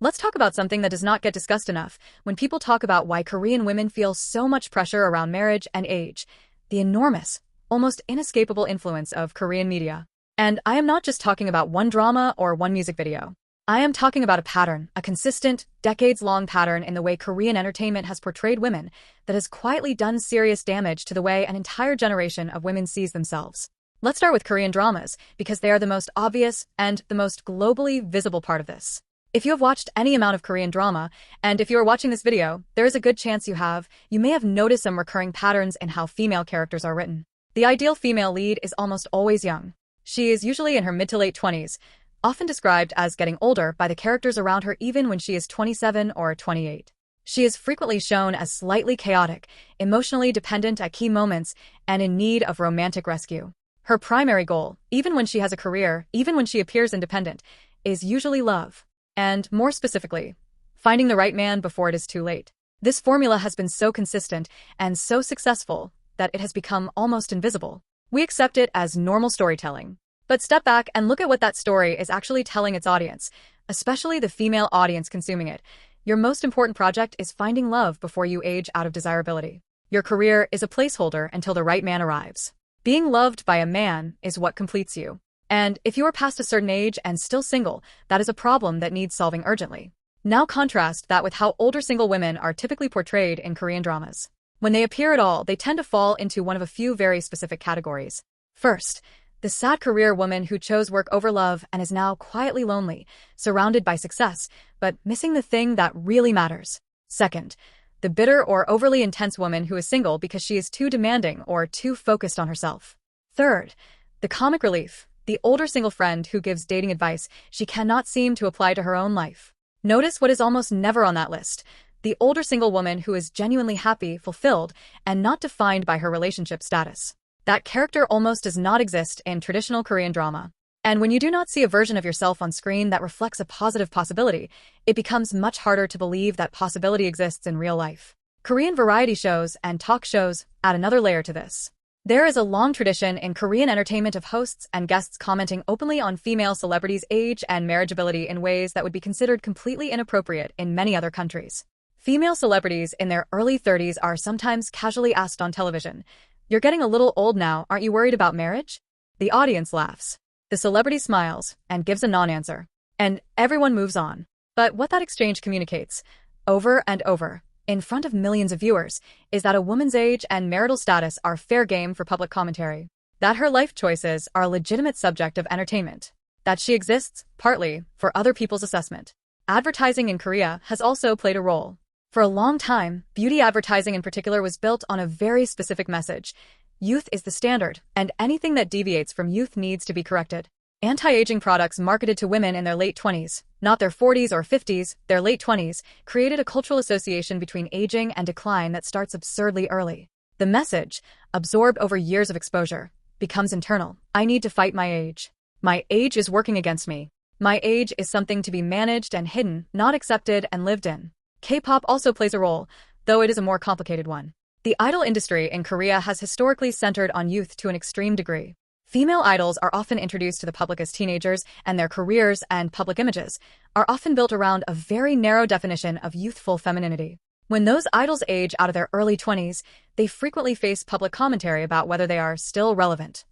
Let's talk about something that does not get discussed enough when people talk about why Korean women feel so much pressure around marriage and age: the enormous, almost inescapable influence of Korean media. And I am not just talking about one drama or one music video. I am talking about a pattern, a consistent, decades-long pattern in the way Korean entertainment has portrayed women that has quietly done serious damage to the way an entire generation of women sees themselves. Let's start with Korean dramas, because they are the most obvious and the most globally visible part of this. If you have watched any amount of Korean drama, and if you are watching this video, there is a good chance you may have noticed some recurring patterns in how female characters are written. The ideal female lead is almost always young. She is usually in her mid to late 20s, often described as getting older by the characters around her even when she is 27 or 28. She is frequently shown as slightly chaotic, emotionally dependent at key moments, and in need of romantic rescue. Her primary goal, even when she has a career, even when she appears independent, is usually love. And, more specifically, finding the right man before it is too late. This formula has been so consistent and so successful that it has become almost invisible. We accept it as normal storytelling. But step back and look at what that story is actually telling its audience, especially the female audience consuming it. Your most important project is finding love before you age out of desirability. Your career is a placeholder until the right man arrives. Being loved by a man is what completes you. And if you are past a certain age and still single, that is a problem that needs solving urgently. Now contrast that with how older single women are typically portrayed in Korean dramas. When they appear at all, they tend to fall into one of a few very specific categories. First, the sad career woman who chose work over love and is now quietly lonely, surrounded by success, but missing the thing that really matters. Second, the bitter or overly intense woman who is single because she is too demanding or too focused on herself. Third, the comic relief, the older single friend who gives dating advice she cannot seem to apply to her own life. Notice what is almost never on that list: the older single woman who is genuinely happy, fulfilled, and not defined by her relationship status. That character almost does not exist in traditional Korean drama. And when you do not see a version of yourself on screen that reflects a positive possibility, it becomes much harder to believe that possibility exists in real life. Korean variety shows and talk shows add another layer to this. There is a long tradition in Korean entertainment of hosts and guests commenting openly on female celebrities' age and marriageability in ways that would be considered completely inappropriate in many other countries. Female celebrities in their early 30s are sometimes casually asked on television, "You're getting a little old now, aren't you worried about marriage?" The audience laughs. The celebrity smiles and gives a non-answer. And everyone moves on. But what that exchange communicates, over and over, in front of millions of viewers, is that a woman's age and marital status are fair game for public commentary. That her life choices are a legitimate subject of entertainment. That she exists, partly, for other people's assessment. Advertising in Korea has also played a role. For a long time, beauty advertising in particular was built on a very specific message: youth is the standard, and anything that deviates from youth needs to be corrected. Anti-aging products marketed to women in their late 20s, not their 40s or 50s, their late 20s, created a cultural association between aging and decline that starts absurdly early. The message, absorbed over years of exposure, becomes internal. I need to fight my age. My age is working against me. My age is something to be managed and hidden, not accepted and lived in. K-pop also plays a role, though it is a more complicated one. The idol industry in Korea has historically centered on youth to an extreme degree. Female idols are often introduced to the public as teenagers, and their careers and public images are often built around a very narrow definition of youthful femininity. When those idols age out of their early 20s, they frequently face public commentary about whether they are still relevant.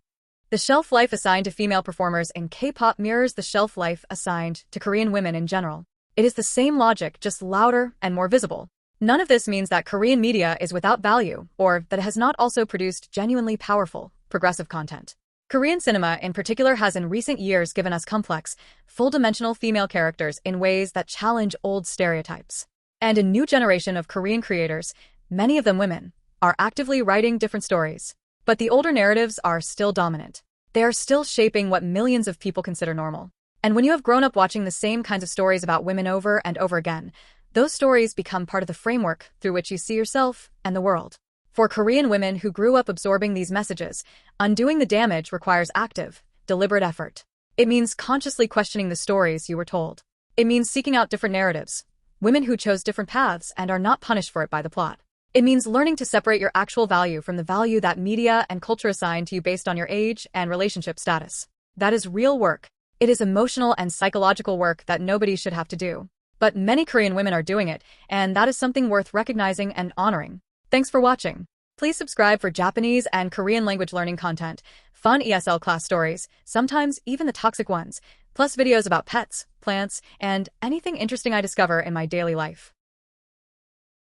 The shelf life assigned to female performers in K-pop mirrors the shelf life assigned to Korean women in general. It is the same logic, just louder and more visible. None of this means that Korean media is without value, or that it has not also produced genuinely powerful, progressive content. Korean cinema in particular has in recent years given us complex, full-dimensional female characters in ways that challenge old stereotypes. And a new generation of Korean creators, many of them women, are actively writing different stories. But the older narratives are still dominant. They are still shaping what millions of people consider normal. And when you have grown up watching the same kinds of stories about women over and over again, those stories become part of the framework through which you see yourself and the world. For Korean women who grew up absorbing these messages, undoing the damage requires active, deliberate effort. It means consciously questioning the stories you were told. It means seeking out different narratives, women who chose different paths and are not punished for it by the plot. It means learning to separate your actual value from the value that media and culture assign to you based on your age and relationship status. That is real work. It is emotional and psychological work that nobody should have to do. But many Korean women are doing it, and that is something worth recognizing and honoring. Thanks for watching. Please subscribe for Japanese and Korean language learning content, fun ESL class stories, sometimes even the toxic ones, plus videos about pets, plants, and anything interesting I discover in my daily life.